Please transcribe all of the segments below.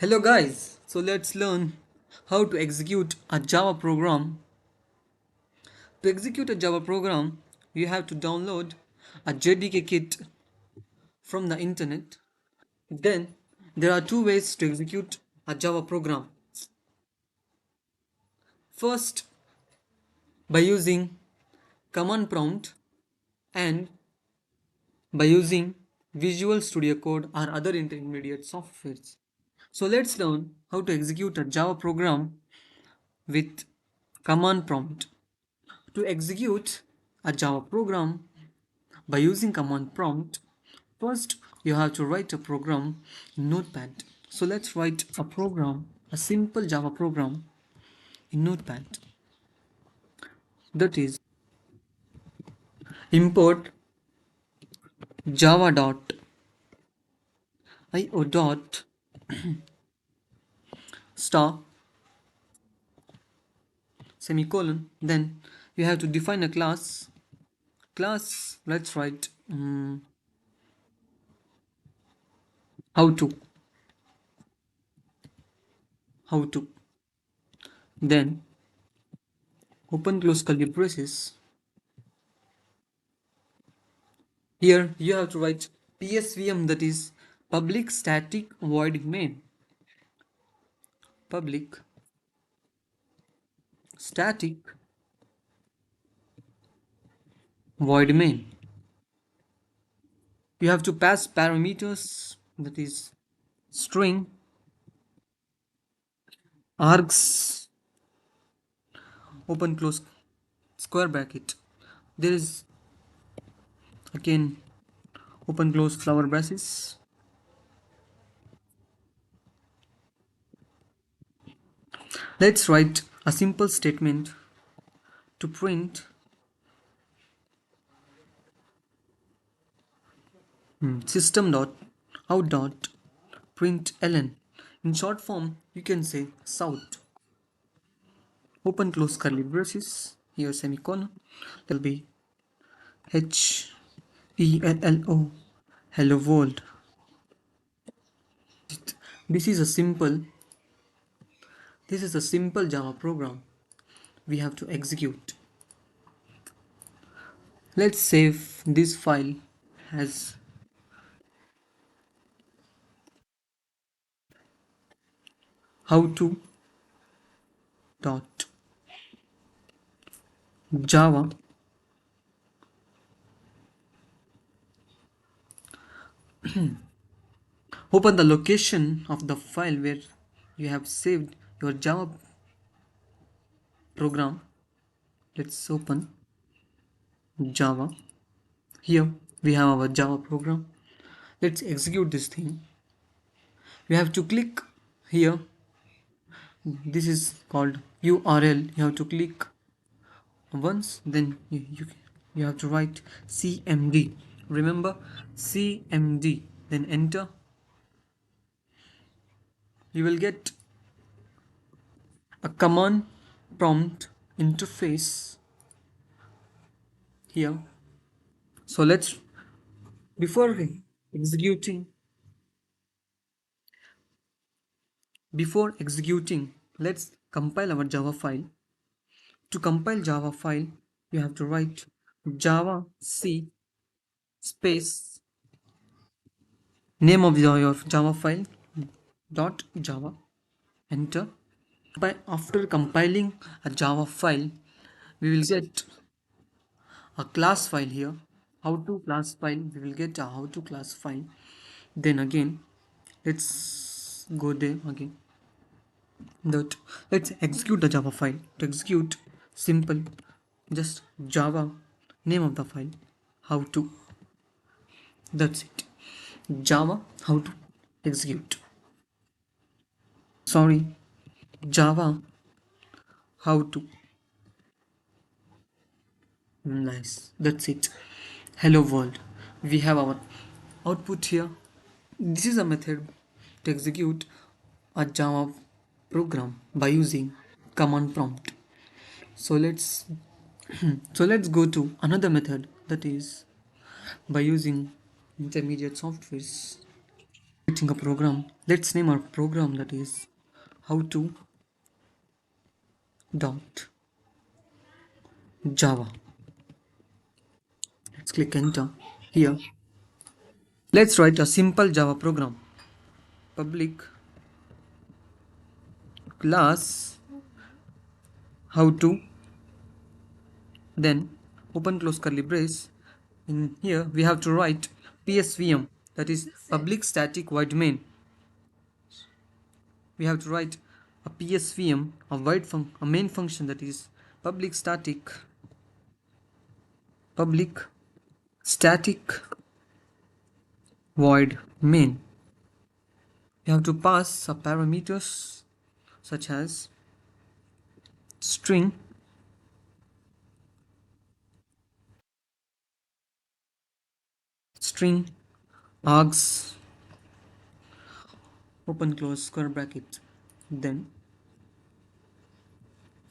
Hello guys, so let's learn how to execute a Java program. To execute a Java program, you have to download a JDK kit from the internet. Then there are two ways to execute a Java program. First, by using command prompt and by using Visual Studio Code or other intermediate softwares. So let's learn how to execute a Java program with command prompt. To execute a Java program by using command prompt, first you have to write a program in Notepad. So let's write a program, a simple Java program in Notepad. That is import java dot io dot star semicolon. Then you have to define a class. Class, let's write how to how to then open close curly braces. Here you have to write PSVM, that is public static void main. Public static void main. You have to pass parameters, that is string, args, open close square bracket. There is again open close flower braces. Let's write a simple statement to print system dot out dot print ln. In short form, you can say south. Open close curly braces. Here semicolon. There will be HELLO, hello world. This is a simple Java program we have to execute. Let's save this file as how to dot java open the location of the file where you have saved your Java program. Let's open Java. Here we have our Java program. Let's execute this thing. You have to click here. This is called URL. You have to click once, then you have to write CMD. Remember CMD, then enter. You will get a command prompt interface here. So let's before executing let's compile our Java file. To compile Java file, you have to write java c space name of your Java file dot java, enter. After compiling a Java file, we will get a class file here. How to class file, we will get a how to class file. Then again, let's go there again. That let's execute the Java file. To execute, simple, just Java name of the file, how to. That's it. Java how to execute. Sorry, Java how to. Nice. That's it. Hello world. We have our output here. This is a method to execute a Java program by using command prompt. So let's go to another method, that is by using intermediate softwares. Writing a program. Let's name our program, that is how to dot java. Let's click enter. Here let's write a simple Java program. Public class how to, then open close curly brace. In here we have to write psvm, that is public static void main. We have to write a psvm, a main function, that is public static void main. We have to pass a parameters such as string, string args, open close square bracket, then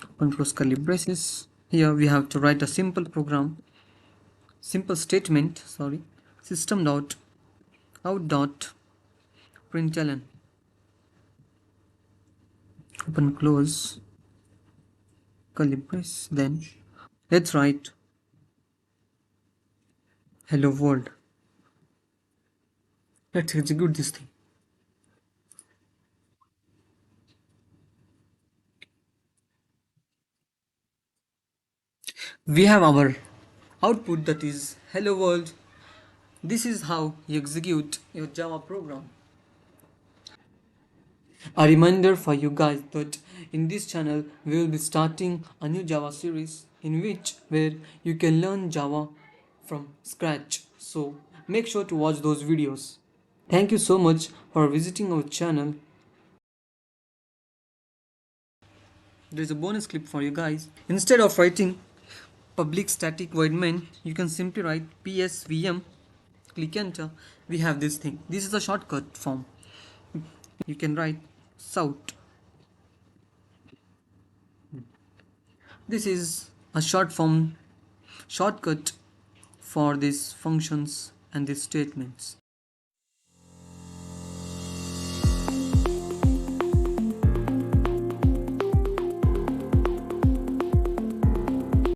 open close curly braces. Here we have to write a simple statement, system dot out dot println, open close curly brace, then let's write hello world. Let's execute this thing. We have our output, that is hello world. This is how you execute your Java program. A reminder for you guys that in this channel we will be starting a new Java series in which where you can learn Java from scratch. So make sure to watch those videos. Thank you so much for visiting our channel. There is a bonus clip for you guys. Instead of writing public static void main, you can simply write psvm, click enter. We have this thing. This is a shortcut form. You can write south. This is a shortcut for these functions and these statements.